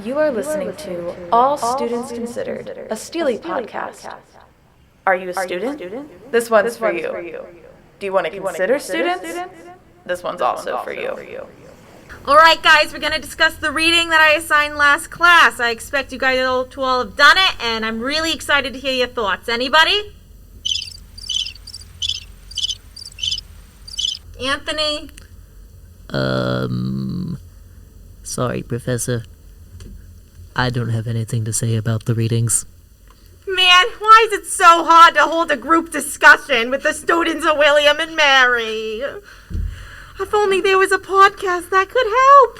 You are listening to All Students Considered, a STLI podcast. Are you a student? This one's for you. Do you want to consider students? This one's also for you. All right, guys, we're going to discuss the reading that I assigned last class. I expect you guys to all have done it, and I'm really excited to hear your thoughts. Anybody? Anthony? Sorry, Professor. I don't have anything to say about the readings. Man, why is it so hard to hold a group discussion with the students of William and Mary? If only there was a podcast that could help.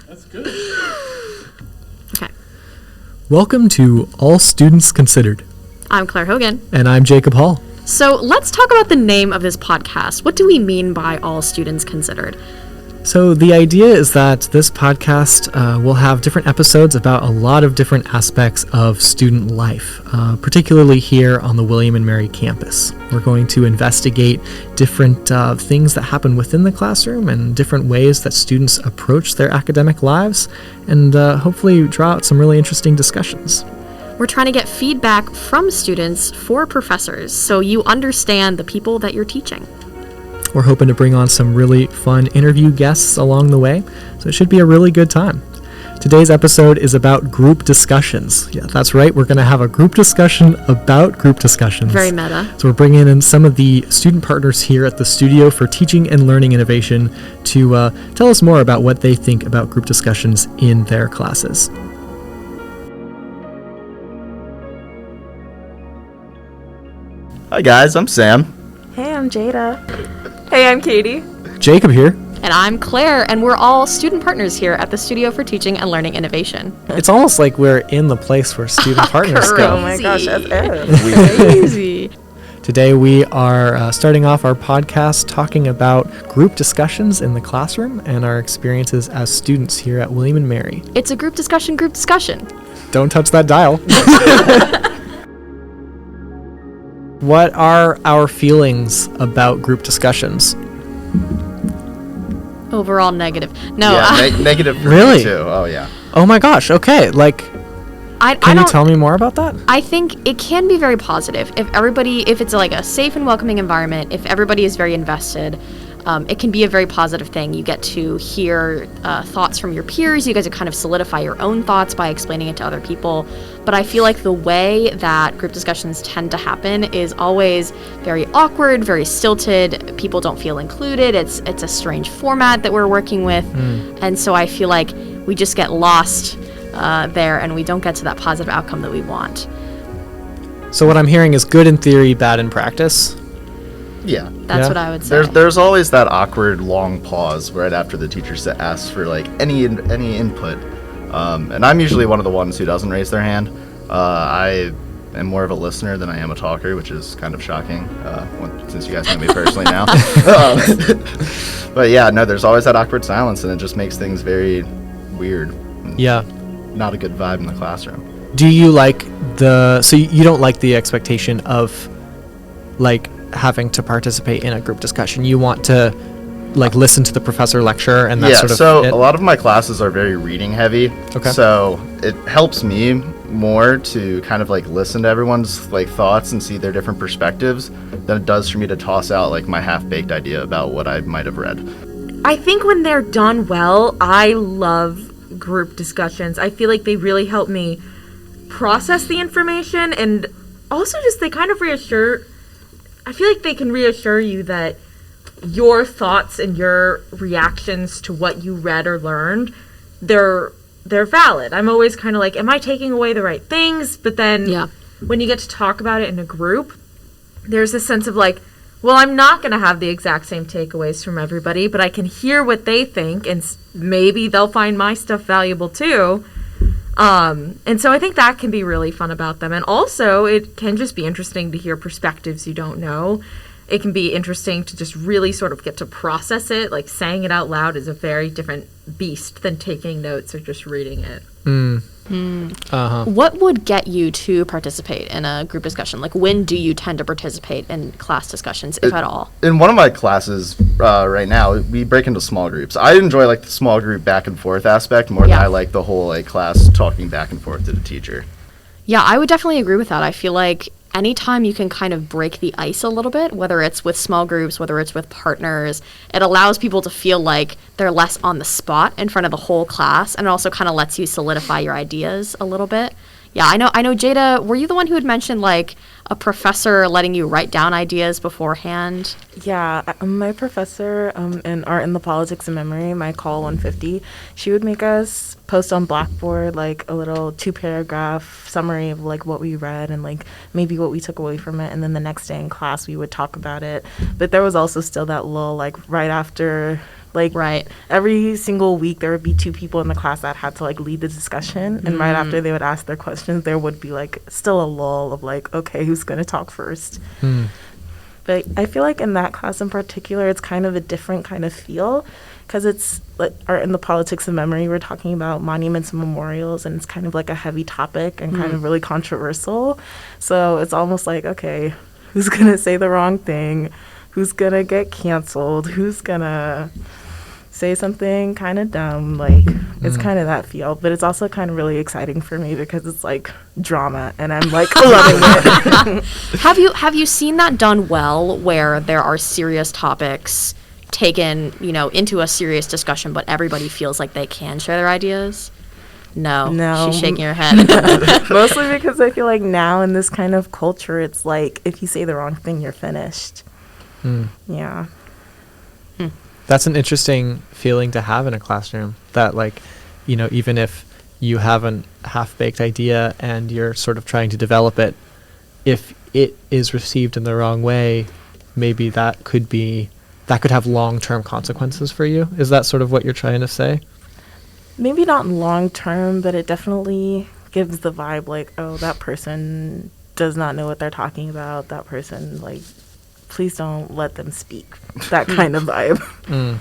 That's good. Okay. Welcome to All Students Considered. I'm Claire Hogan. And I'm Jacob Hall. So let's talk about the name of this podcast. What do we mean by All Students Considered? So the idea is that this podcast will have different episodes about a lot of different aspects of student life, particularly here on the William and Mary campus. We're going to investigate different things that happen within the classroom and different ways that students approach their academic lives, and hopefully draw out some really interesting discussions. We're trying to get feedback from students for professors, so you understand the people that you're teaching. We're hoping to bring on some really fun interview guests along the way, so it should be a really good time. Today's episode is about group discussions. Yeah, that's right, we're going to have a group discussion about group discussions. Very meta. So we're bringing in some of the student partners here at the Studio for Teaching and Learning Innovation to tell us more about what they think about group discussions in their classes. Hi guys, I'm Sam. Hey, I'm Jada. Hey, I'm Katie. Jacob here. And I'm Claire, and we're all student partners here at the Studio for Teaching and Learning Innovation. It's almost like we're in the place where student partners go. Oh my gosh, that's Crazy. Today we are starting off our podcast talking about group discussions in the classroom and our experiences as students here at William and Mary. It's a group discussion. Don't touch that dial. What are our feelings about group discussions? Overall negative. No. Yeah, negative for Really? me too. Oh yeah. Oh my gosh, okay, can you tell me more about that? I think it can be very positive if it's like a safe and welcoming environment, if everybody is very invested. It can be a very positive thing. You get to hear thoughts from your peers. You get to kind of solidify your own thoughts by explaining it to other people. But I feel like the way that group discussions tend to happen is always very awkward, very stilted. People don't feel included. It's a strange format that we're working with. And so I feel like we just get lost there and we don't get to that positive outcome that we want. So what I'm hearing is good in theory, bad in practice. Yeah. That's what I would say. There's always that awkward long pause right after the teacher asks for like any input, and I'm usually one of the ones who doesn't raise their hand. I am more of a listener than I am a talker, which is kind of shocking since you guys know me personally now. But yeah, no, there's always that awkward silence, and it just makes things very weird. Yeah. Not a good vibe in the classroom. Do you like so you don't like the expectation of like having to participate in a group discussion? You want to like listen to the professor lecture and that sort of so it? A lot of my classes are very reading heavy. Okay. So it helps me more to kind of like listen to everyone's like thoughts and see their different perspectives than it does for me to toss out like my half-baked idea about what I might have read. I think when they're done well, I love group discussions. I feel like they really help me process the information, and also just they kind of I feel like they can reassure you that your thoughts and your reactions to what you read or learned, they're valid. I'm always kind of like, am I taking away the right things? But then when you get to talk about it in a group, there's a sense of like, well, I'm not going to have the exact same takeaways from everybody, but I can hear what they think, and maybe they'll find my stuff valuable too. And so I think that can be really fun about them. And also, it can just be interesting to hear perspectives you don't know. it can be interesting to just really sort of get to process it. Like saying it out loud is a very different beast than taking notes or just reading it. What would get you to participate in a group discussion? Like, when do you tend to participate in class discussions, if at all? In one of my classes right now, we break into small groups. I enjoy like the small group back and forth aspect more than I like the whole like class talking back and forth to the teacher. Yeah, I would definitely agree with that. I feel like anytime you can kind of break the ice a little bit, whether it's with small groups, whether it's with partners, it allows people to feel like they're less on the spot in front of the whole class, and it also kind of lets you solidify your ideas a little bit. Yeah, I know, Jada, were you the one who had mentioned like a professor letting you write down ideas beforehand? Yeah, my professor in Art and the Politics of Memory, my call 150, she would make us post on Blackboard like a little 2-paragraph summary of like what we read and like maybe what we took away from it, and then the next day in class we would talk about it. But there was also still that lull like right after, like every single week there would be 2 people in the class that had to like lead the discussion, and right after they would ask their questions there would be like still a lull of like, okay, who's going to talk first? But I feel like in that class in particular it's kind of a different kind of feel, because it's like Art and the Politics of Memory. We're talking about monuments and memorials, and it's kind of like a heavy topic and kind of really controversial. So it's almost like, okay, who's going to say the wrong thing? Who's going to get canceled? Who's going to say something kind of dumb? Like, it's kind of that feel. But it's also kind of really exciting for me because it's like drama, and I'm like loving it. Have you seen that done well, where there are serious topics taken, into a serious discussion, but everybody feels like they can share their ideas? No. She's shaking her head. Mostly because I feel like now in this kind of culture, it's like if you say the wrong thing, you're finished. Yeah. That's an interesting feeling to have in a classroom, that like, even if you have a half-baked idea and you're sort of trying to develop it, if it is received in the wrong way, maybe that could have long-term consequences for you. Is that sort of what you're trying to say? Maybe not long-term, but it definitely gives the vibe like, oh, that person does not know what they're talking about. That person, like, please don't let them speak. That kind of vibe.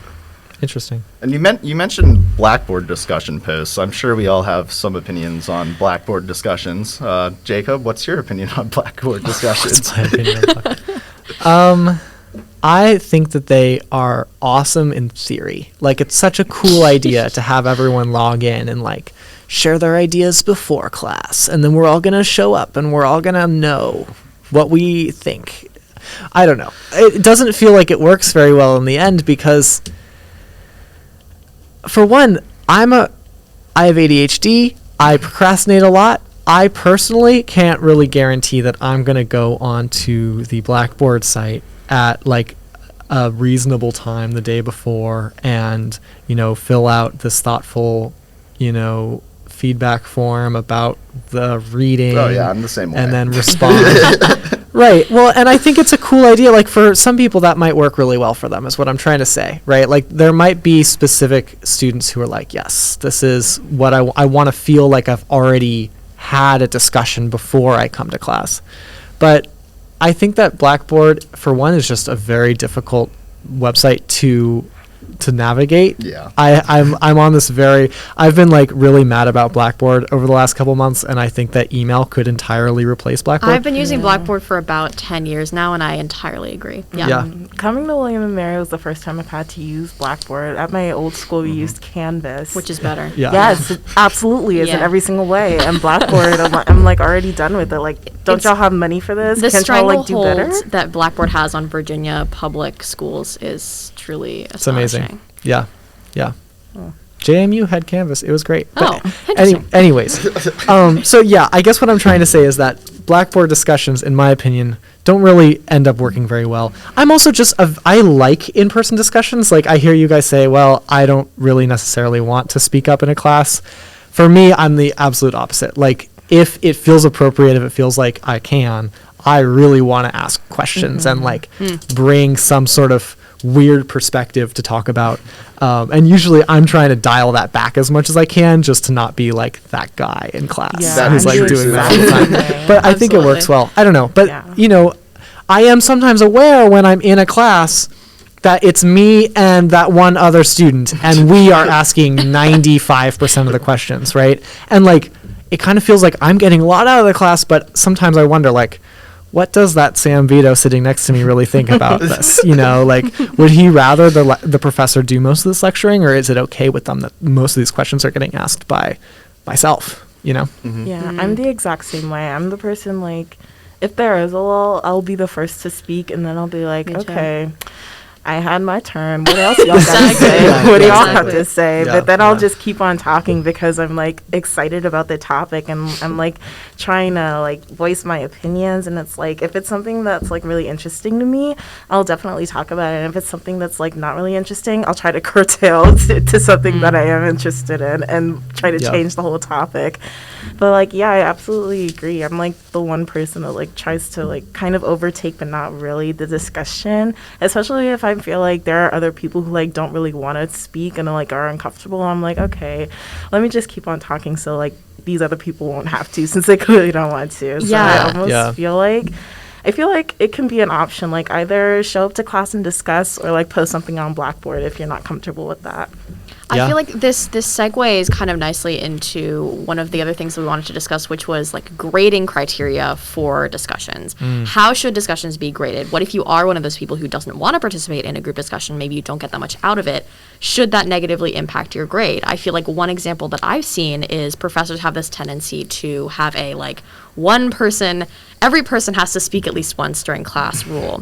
Interesting. And you mentioned Blackboard discussion posts. I'm sure we all have some opinions on Blackboard discussions. Jacob, what's your opinion on Blackboard discussions? What's my opinion on Blackboard? I think that they are awesome in theory. Like, it's such a cool idea to have everyone log in and like share their ideas before class, and then we're all gonna show up and we're all gonna know what we think. I don't know. It doesn't feel like it works very well in the end because, for one, I have ADHD. I procrastinate a lot. I personally can't really guarantee that I'm going to go onto the Blackboard site at like a reasonable time the day before and, fill out this thoughtful, feedback form about the reading. Oh yeah, I'm the same way. And then respond. Right. Well, and I think it's a cool idea. Like, for some people that might work really well for them, is what I'm trying to say, right? Like, there might be specific students who are like, yes, this is what I want to feel like I've already had a discussion before I come to class. But I think that Blackboard, for one, is just a very difficult website to navigate. Yeah. I'm on this I've been like really mad about Blackboard over the last couple months, and I think that email could entirely replace Blackboard. I've been using Blackboard for about 10 years now, and I entirely agree. Yeah. Coming to William & Mary was the first time I've had to use Blackboard. At my old school, we used Canvas. Which is better. Yeah. Yes, it absolutely is in every single way. And Blackboard, I'm like already done with it. Like, don't y'all have money for this? The Can't y'all like do better? stranglehold that Blackboard has on Virginia public schools is truly astonishing. It's amazing. Yeah. JMU had Canvas. It was great. Oh, But interesting. anyways, so yeah, I guess what I'm trying to say is that Blackboard discussions, in my opinion, don't really end up working very well. I'm also I like in-person discussions. Like, I hear you guys say, well, I don't really necessarily want to speak up in a class. For me, I'm the absolute opposite. Like, if it feels appropriate, if it feels like I really want to ask questions and like bring some sort of weird perspective to talk about. And usually I'm trying to dial that back as much as I can, just to not be like that guy in class Yeah, who's I'm like sure doing too. that all the time. But I think it works well. I don't know. But, I am sometimes aware when I'm in a class that it's me and that one other student, and we are asking 95% of the questions, right? And like, it kind of feels like I'm getting a lot out of the class, but sometimes I wonder, like, what does that Sam Vito sitting next to me really think about this? You know, like, would he rather the professor do most of this lecturing, or is it okay with them that most of these questions are getting asked by myself, you know? Yeah, I'm the exact same way. I'm the person, like, if there is a lull, I'll be the first to speak, and then I'll be like, okay, I had my turn. What else y'all got to say? What do y'all have to say? Yeah, But then I'll just keep on talking because I'm like excited about the topic, and I'm like trying to like voice my opinions. And it's like, if it's something that's like really interesting to me, I'll definitely talk about it. And if it's something that's like not really interesting, I'll try to curtail to something that I am interested in and try to change the whole topic. But like, yeah, I absolutely agree. I'm like the one person that like tries to like kind of overtake, but not really, the discussion, especially if I feel like there are other people who like don't really want to speak and like are uncomfortable. I'm like, okay, let me just keep on talking so like these other people won't have to, since they clearly don't want to. So I almost feel like it can be an option, like either show up to class and discuss, or like post something on Blackboard if you're not comfortable with that. I feel like this segues kind of nicely into one of the other things that we wanted to discuss, which was like grading criteria for discussions. How should discussions be graded? What if you are one of those people who doesn't want to participate in a group discussion? Maybe you don't get that much out of it. Should that negatively impact your grade? I feel like one example that I've seen is professors have this tendency to have a like every person has to speak at least once during class rule.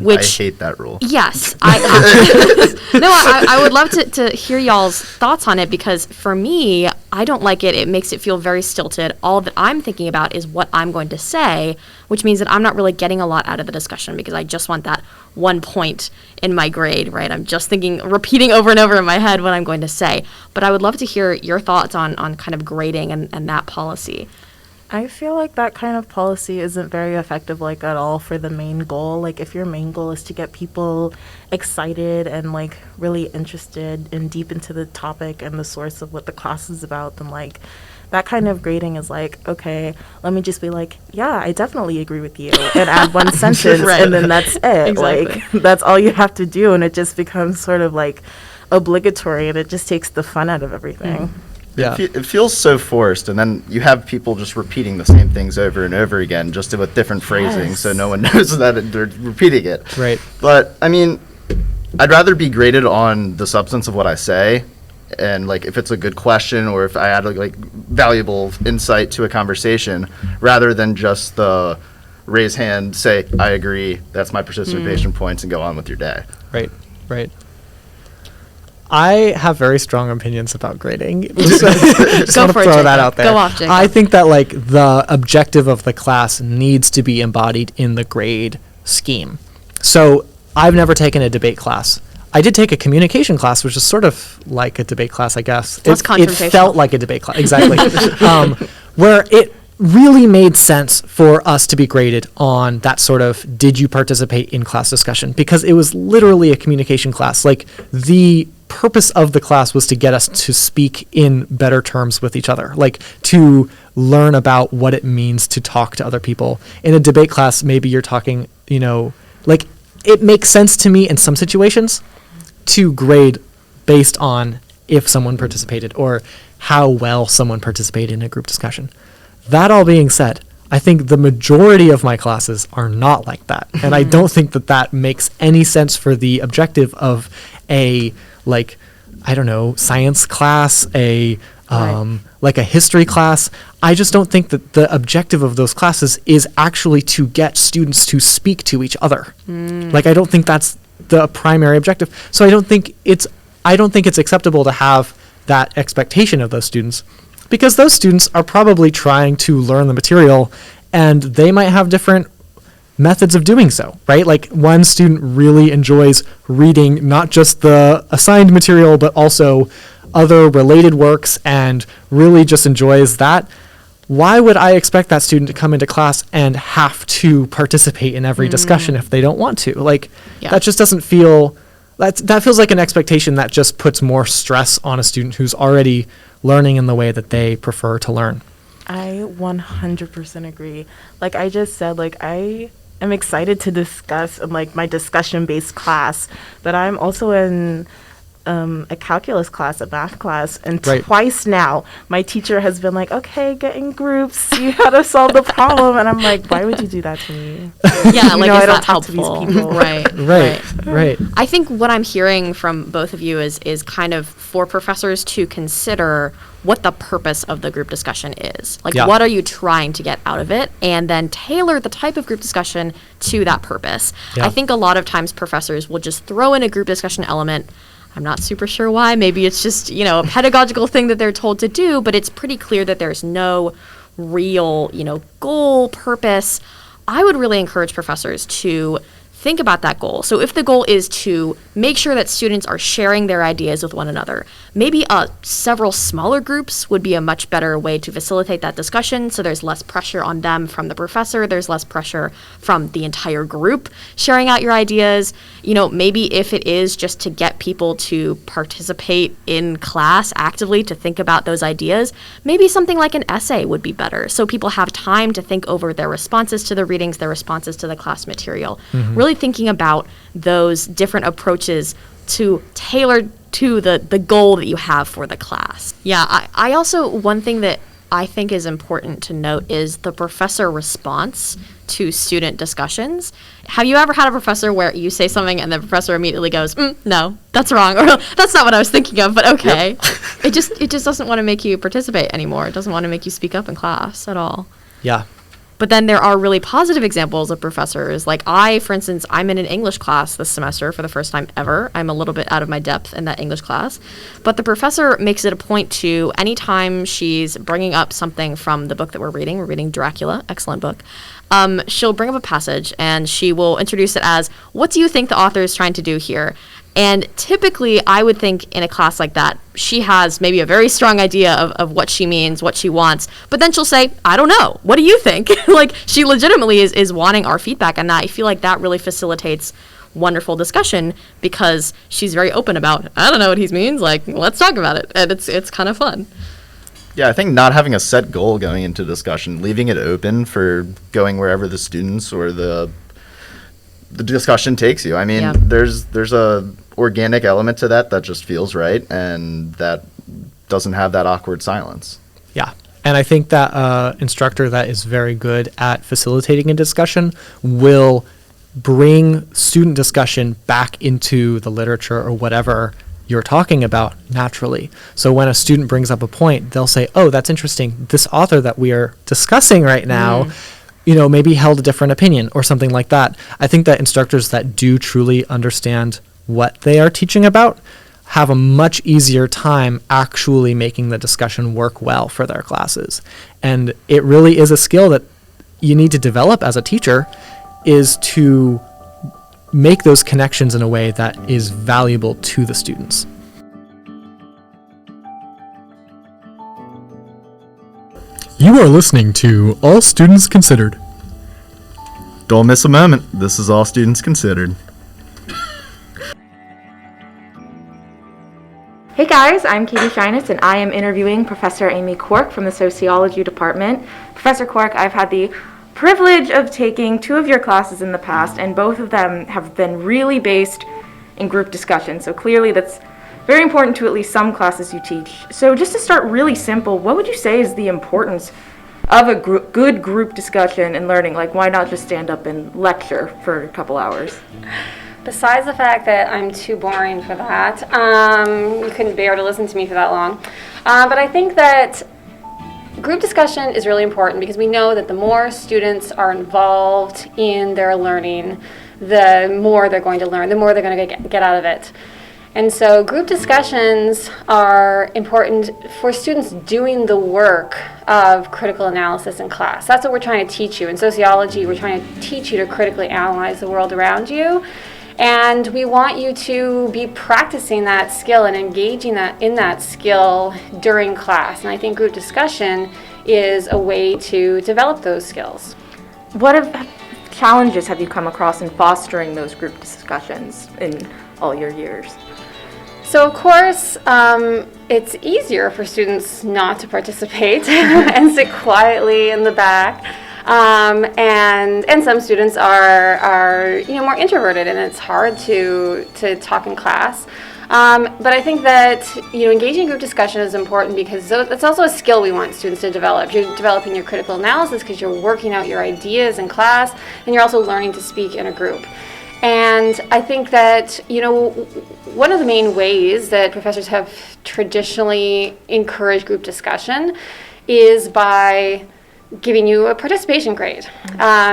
Which I hate that rule. Yes. I would love to hear y'all's thoughts on it, because for me, I don't like it. It makes it feel very stilted. All that I'm thinking about is what I'm going to say, which means that I'm not really getting a lot out of the discussion because I just want that 1 point in my grade, right? I'm just repeating over and over in my head what I'm going to say. But I would love to hear your thoughts on kind of grading and that policy. I feel like that kind of policy isn't very effective, like, at all for the main goal. Like, if your main goal is to get people excited and, like, really interested and deep into the topic and the source of what the class is about, then, like, that kind of grading is like, okay, let me just be like, yeah, I definitely agree with you, and add one sentence, and then that's it. Like, that's all you have to do, and it just becomes sort of, like, obligatory, and it just takes the fun out of everything. Yeah. It feels so forced, and then you have people just repeating the same things over and over again, just with different phrasing, so no one knows that they're repeating it. Right. But, I mean, I'd rather be graded on the substance of what I say, and, like, if it's a good question or if I add, like, valuable insight to a conversation, rather than just the raise hand, say, I agree, that's my participation points, and go on with your day. Right, right. I have very strong opinions about grading. Just want to throw that out there. Go off, Jacob. I think that like the objective of the class needs to be embodied in the grade scheme. So I've never taken a debate class. I did take a communication class, which is sort of like a debate class, I guess. It felt like a debate class, exactly. Where it really made sense for us to be graded on that sort of, did you participate in class discussion? Because it was literally a communication class. Like, the purpose of the class was to get us to speak in better terms with each other, like to learn about what it means to talk to other people. In a debate class, maybe you're talking, you know, like, it makes sense to me in some situations to grade based on if someone participated or how well someone participated in a group discussion. That all being said, I think the majority of my classes are not like that. And I don't think that that makes any sense for the objective of a, like, I don't know, science class, like a history class. I just don't think that the objective of those classes is actually to get students to speak to each other. Like, I don't think that's the primary objective. So I don't think it's acceptable to have that expectation of those students, because those students are probably trying to learn the material, and they might have different methods of doing so, right? Like, one student really enjoys reading not just the assigned material, but also other related works, and really just enjoys that. Why would I expect that student to come into class and have to participate in every discussion if they don't want to? Like, that just doesn't feel, that feels like an expectation that just puts more stress on a student who's already learning in the way that they prefer to learn. I 100% agree. Like I just said, like I am excited to discuss in like my discussion-based class, but I'm also in a calculus class, a math class, and Right. twice now my teacher has been like, okay, get in groups, see how to solve the problem, and I'm like, why would you do that to me? Yeah, You like know, is I don't that talk to these helpful? people. Right. I think what I'm hearing from both of you is kind of for professors to consider what the purpose of the group discussion is. Like, Yeah. what are you trying to get out of it? And then tailor the type of group discussion to that purpose. Yeah. I think a lot of times professors will just throw in a group discussion element. I'm not super sure why. Maybe it's just, a pedagogical thing that they're told to do, but it's pretty clear that there's no real, goal, purpose. I would really encourage professors to think about that goal. So if the goal is to make sure that students are sharing their ideas with one another, maybe several smaller groups would be a much better way to facilitate that discussion, so there's less pressure on them from the professor, there's less pressure from the entire group sharing out your ideas. Maybe if it is just to get people to participate in class actively, to think about those ideas, maybe something like an essay would be better, so people have time to think over their responses to the readings, their responses to the class material. Really thinking about those different approaches to tailor to the goal that you have for the class. Yeah, I also, one thing that I think is important to note is the professor response to student discussions. Have you ever had a professor where you say something and the professor immediately goes, no, that's wrong, or that's not what I was thinking of, but okay. Yep. It just doesn't want to make you participate anymore. It doesn't want to make you speak up in class at all. Yeah. But then there are really positive examples of professors. Like for instance, I'm in an English class this semester for the first time ever. I'm a little bit out of my depth in that English class. But the professor makes it a point to, anytime she's bringing up something from the book that we're reading Dracula, excellent book, she'll bring up a passage and she will introduce it as, what do you think the author is trying to do here? And typically, I would think in a class like that, she has maybe a very strong idea of what she means, what she wants, but then she'll say, I don't know, what do you think? Like, she legitimately is wanting our feedback, and I feel like that really facilitates wonderful discussion, because she's very open about, I don't know what he means, like, let's talk about it, and it's kind of fun. Yeah, I think not having a set goal going into discussion, leaving it open for going wherever the students or the discussion takes you. I mean, Yeah. there's a organic element to that just feels right, and that doesn't have that awkward silence. Yeah. And I think that instructor that is very good at facilitating a discussion will bring student discussion back into the literature or whatever you're talking about naturally. So when a student brings up a point, they'll say, oh, that's interesting. This author that we are discussing right now, maybe held a different opinion or something like that. I think that instructors that do truly understand what they are teaching about have a much easier time actually making the discussion work well for their classes. And it really is a skill that you need to develop as a teacher, is to make those connections in a way that is valuable to the students. You are listening to All Students Considered. Don't miss a moment. This is All Students Considered. Hey guys, I'm Katie Shyness, and I am interviewing Professor Amy Cork from the Sociology Department. Professor Cork, I've had the privilege of taking 2 of your classes in the past, and both of them have been really based in group discussion, so clearly that's very important to at least some classes you teach. So just to start really simple, what would you say is the importance of a good group discussion in learning? Like, why not just stand up and lecture for a couple hours? Besides the fact that I'm too boring for that, you couldn't bear to listen to me for that long. But I think that group discussion is really important, because we know that the more students are involved in their learning, the more they're going to learn, the more they're going to get out of it. And so group discussions are important for students doing the work of critical analysis in class. That's what we're trying to teach you. In sociology, we're trying to teach you to critically analyze the world around you. And we want you to be practicing that skill and engaging in that skill during class. And I think group discussion is a way to develop those skills. What challenges have you come across in fostering those group discussions in all your years? So of course, it's easier for students not to participate and sit quietly in the back. And some students are more introverted, and it's hard to talk in class. But I think that engaging in group discussion is important because that's also a skill we want students to develop. You're developing your critical analysis because you're working out your ideas in class, and you're also learning to speak in a group. And I think that one of the main ways that professors have traditionally encouraged group discussion is by giving you a participation grade.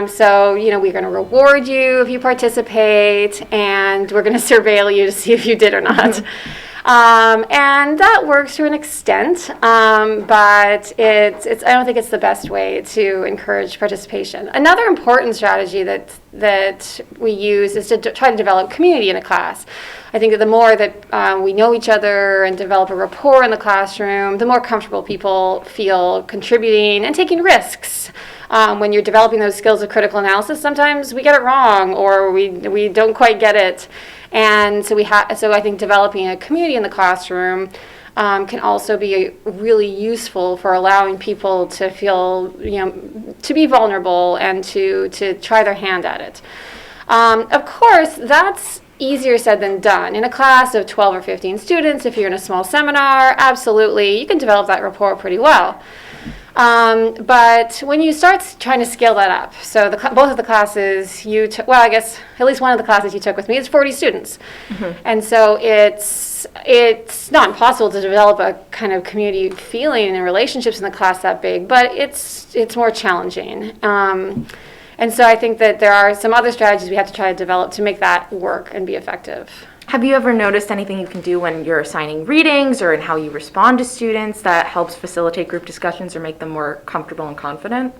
So we're going to reward you if you participate, and we're going to surveil you to see if you did or not. And that works to an extent, but I don't think it's the best way to encourage participation. Another important strategy that we use is to try to develop community in a class. I think that the more that we know each other and develop a rapport in the classroom, the more comfortable people feel contributing and taking risks. When you're developing those skills of critical analysis, sometimes we get it wrong or we don't quite get it. And so I think developing a community in the classroom can also be really useful for allowing people to feel, to be vulnerable and to try their hand at it. Of course, that's easier said than done. In a class of 12 or 15 students, if you're in a small seminar, absolutely, you can develop that rapport pretty well. But when you start trying to scale that up, so both of the classes you took, well, I guess at least one of the classes you took with me is 40 students. Mm-hmm. And so it's not impossible to develop a kind of community feeling and relationships in the class that big, but it's more challenging. And so I think that there are some other strategies we have to try to develop to make that work and be effective. Have you ever noticed anything you can do when you're assigning readings or in how you respond to students that helps facilitate group discussions or make them more comfortable and confident?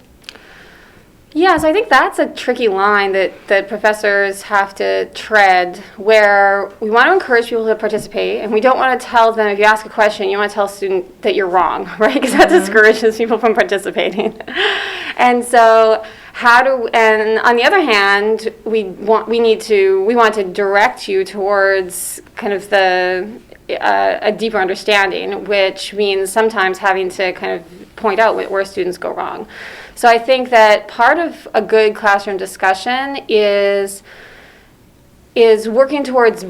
Yeah, so I think that's a tricky line that professors have to tread, where we want to encourage people to participate, and we don't want to tell them, if you ask a question, you want to tell a student that you're wrong, right? Because that discourages people from participating. And so and on the other hand, we want to direct you towards kind of a deeper understanding, which means sometimes having to kind of point out where students go wrong. So I think that part of a good classroom discussion is working towards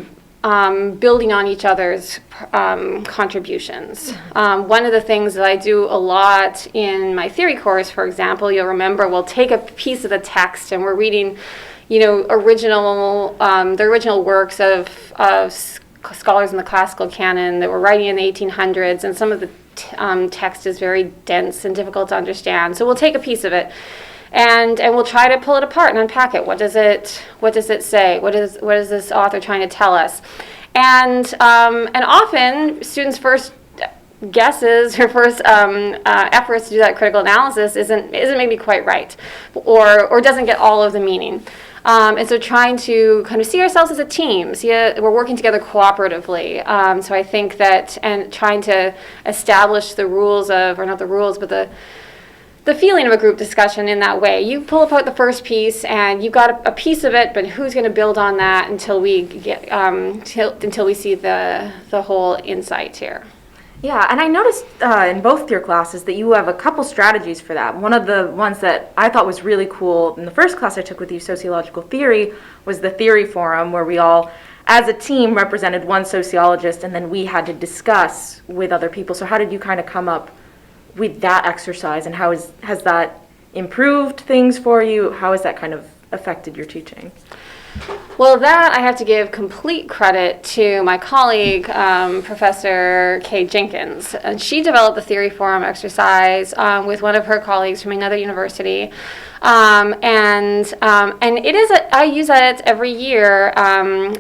building on each other's contributions. One of the things that I do a lot in my theory course, for example, you'll remember we'll take a piece of the text and we're reading, the original works of scholars in the classical canon that were writing in the 1800s, and some of the text is very dense and difficult to understand. So we'll take a piece of it and we'll try to pull it apart and unpack it. What does it say? What is this author trying to tell us? And often students' first guesses or first efforts to do that critical analysis isn't maybe quite right, or doesn't get all of the meaning. And so trying to kind of see ourselves as a team, we're working together cooperatively. So I think that, and trying to establish the rules of, or not the rules, but the feeling of a group discussion in that way. You pull apart the first piece, and you've got a piece of it, but who's going to build on that until we get until we see the whole insight here. Yeah, and I noticed in both your classes that you have a couple strategies for that. One of the ones that I thought was really cool in the first class I took with you, sociological theory, was the theory forum, where we all, as a team, represented one sociologist, and then we had to discuss with other people. So how did you kind of come up with that exercise, and has that improved things for you? How has that kind of affected your teaching? Well, that I have to give complete credit to my colleague, Professor Kay Jenkins. And she developed the theory forum exercise with one of her colleagues from another university. And it is I use that every year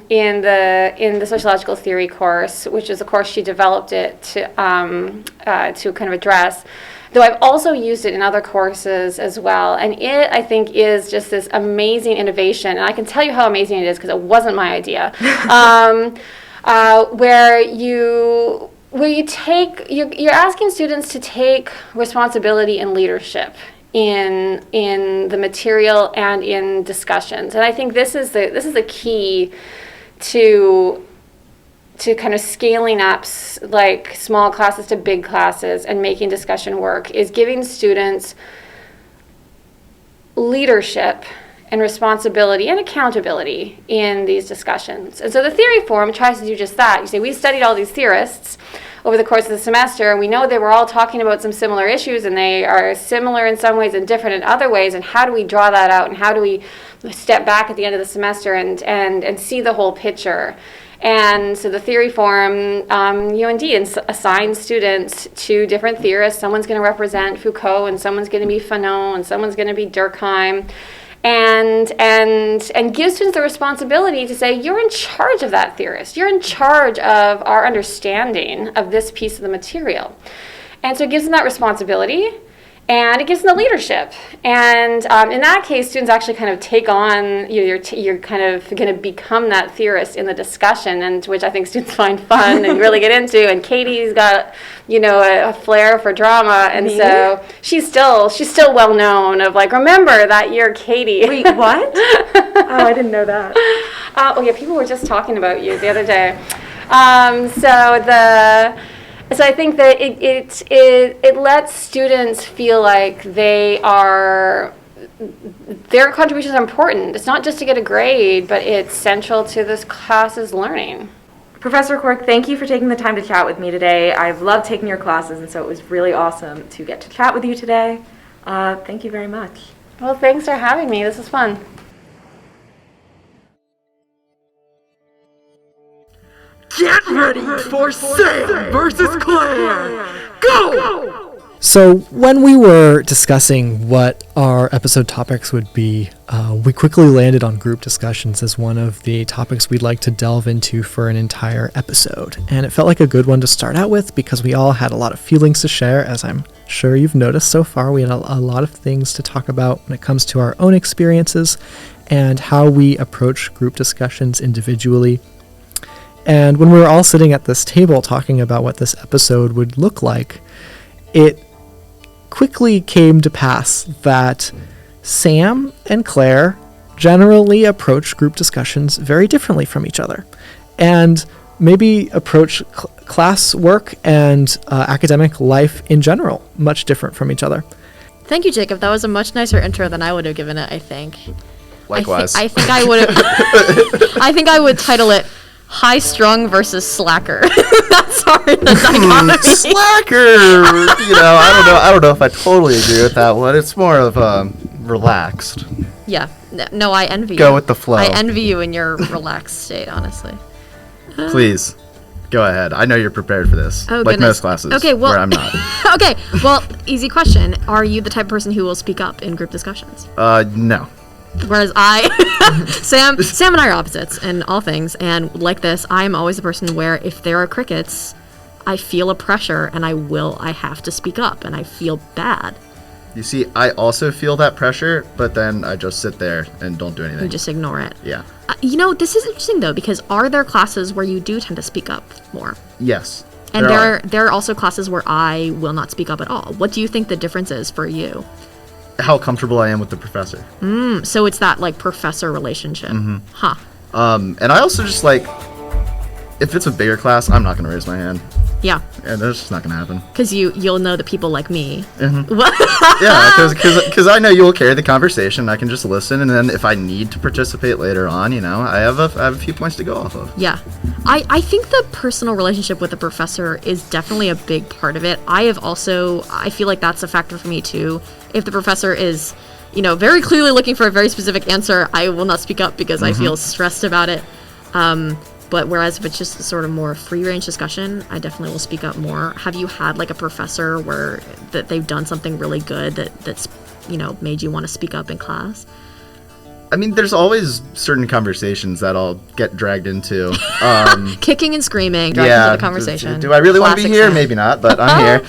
in the sociological theory course, which is a course she developed it to kind of address. Though I've also used it in other courses as well. And it, I think, is just this amazing innovation. And I can tell you how amazing it is because it wasn't my idea. Where you're asking students to take responsibility and leadership in the material and in discussions. And I think this is the key to kind of scaling up like small classes to big classes and making discussion work, is giving students leadership and responsibility and accountability in these discussions. And so the theory forum tries to do just that. You say, we studied all these theorists over the course of the semester, and we know they were all talking about some similar issues, and they are similar in some ways and different in other ways, and how do we draw that out, and how do we step back at the end of the semester and see the whole picture? And so the theory forum, indeed assigns students to different theorists. Someone's going to represent Foucault, and someone's going to be Fanon, and someone's going to be Durkheim. And give students the responsibility to say, you're in charge of that theorist. You're in charge of our understanding of this piece of the material. And so it gives them that responsibility, and it gives them the leadership. And in that case, students actually kind of take on, you're kind of going to become that theorist in the discussion, and which I think students find fun and really get into. And Katie's got, a flair for drama, and so she's still well known of like, remember that you're Katie. Wait, what? Oh, I didn't know that. People were just talking about you the other day. So I think that it lets students feel like their contributions are important. It's not just to get a grade, but it's central to this class's learning. Professor Cork, thank you for taking the time to chat with me today. I've loved taking your classes, and so it was really awesome to get to chat with you today. Thank you very much. Well, thanks for having me. This was fun. Get ready for Sam versus Claire! Go! So when we were discussing what our episode topics would be, we quickly landed on group discussions as one of the topics we'd like to delve into for an entire episode. And it felt like a good one to start out with because we all had a lot of feelings to share. As I'm sure you've noticed so far, we had a lot of things to talk about when it comes to our own experiences and how we approach group discussions individually. And when we were all sitting at this table talking about what this episode would look like, it quickly came to pass that Sam and Claire generally approach group discussions very differently from each other, and maybe approach class work and academic life in general much different from each other. Thank you, Jacob. That was a much nicer intro than I would have given it, I think. Likewise. I think I would have. I think I would title it High Strung versus Slacker. Sorry, the dichotomy. Slacker! I don't know if I totally agree with that one. It's more of relaxed. Yeah. No, I envy you. Go with the flow. I envy you in your relaxed state, honestly. Please, go ahead. I know you're prepared for this. Oh, like goodness. most classes. Okay, well, where I'm not. Okay, well, easy question. Are you the type of person who will speak up in group discussions? No. Whereas Sam and I are opposites in all things, and like this, I'm always the person where if there are crickets, I feel a pressure and I have to speak up, and I feel bad. You see, I also feel that pressure, but then I just sit there and don't do anything. You just ignore it. Yeah. This is interesting though, because are there classes where you do tend to speak up more? Yes. And there are also classes where I will not speak up at all. What do you think the difference is for you? How comfortable I am with the professor. So it's that like professor relationship. Mm-hmm. Huh. And I also just like, if it's a bigger class, I'm not gonna raise my hand. Yeah. And that's just not gonna happen. Because you'll know that people like me. Mm-hmm. Yeah, because I know you will carry the conversation. I can just listen, and then if I need to participate later on, I have a few points to go off of. Yeah. I think the personal relationship with the professor is definitely a big part of it. I feel like that's a factor for me too. If the professor is, very clearly looking for a very specific answer, I will not speak up because I feel stressed about it. But whereas if it's just sort of more free-range discussion, I definitely will speak up more. Have you had like a professor where that they've done something really good that's made you want to speak up in class? I mean, there's always certain conversations that I'll get dragged into. Kicking and screaming, dragged into the conversation. Do I really want to be here? Sam. Maybe not, but I'm here.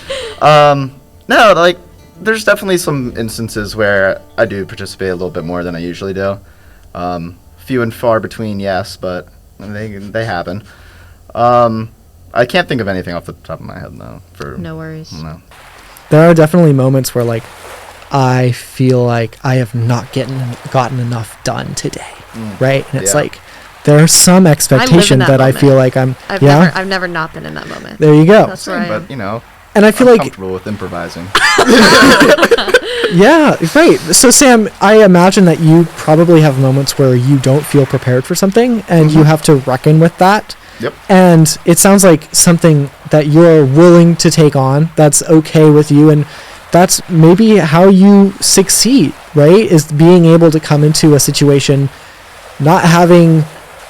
No, like, there's definitely some instances where I do participate a little bit more than I usually do. Few and far between, yes, but they happen. I can't think of anything off the top of my head, though. No worries. No. There are definitely moments where, like, I feel like I have not gotten enough done today, right? And it's like, there's some expectation that I feel like I've never not been in that moment. There you go. That's right. But, And I feel I'm like, comfortable with improvising. yeah, right. So Sam, I imagine that you probably have moments where you don't feel prepared for something and you have to reckon with that. Yep. And it sounds like something that you're willing to take on, that's okay with you, and that's maybe how you succeed, right? Is being able to come into a situation not having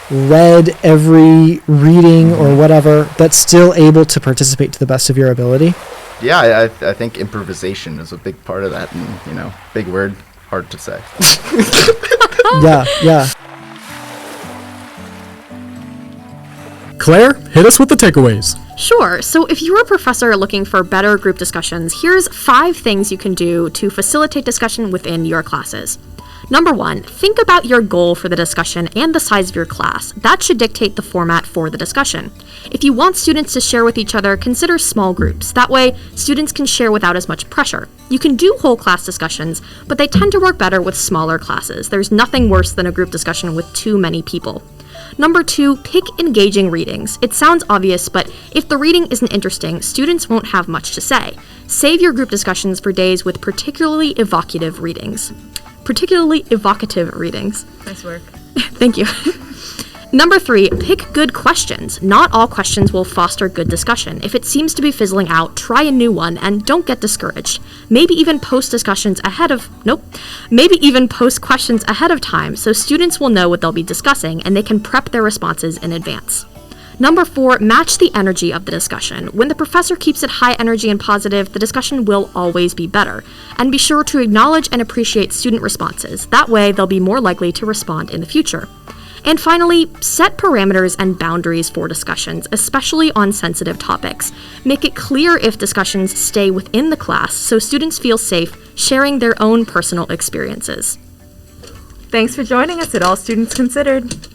read every reading or whatever, but still able to participate to the best of your ability. Yeah, I think improvisation is a big part of that, and big word, hard to say. Yeah. Claire, hit us with the takeaways. Sure. So if you're a professor looking for better group discussions, here's 5 things you can do to facilitate discussion within your classes. Number 1, think about your goal for the discussion and the size of your class. That should dictate the format for the discussion. If you want students to share with each other, consider small groups. That way, students can share without as much pressure. You can do whole class discussions, but they tend to work better with smaller classes. There's nothing worse than a group discussion with too many people. Number 2, pick engaging readings. It sounds obvious, but if the reading isn't interesting, students won't have much to say. Save your group discussions for days with particularly evocative readings. Nice work. Thank you. Number 3, pick good questions. Not all questions will foster good discussion. If it seems to be fizzling out, try a new one and don't get discouraged. Maybe even post questions ahead of time so students will know what they'll be discussing and they can prep their responses in advance. Number 4, match the energy of the discussion. When the professor keeps it high energy and positive, the discussion will always be better. And be sure to acknowledge and appreciate student responses. That way, they'll be more likely to respond in the future. And finally, set parameters and boundaries for discussions, especially on sensitive topics. Make it clear if discussions stay within the class so students feel safe sharing their own personal experiences. Thanks for joining us at All Students Considered.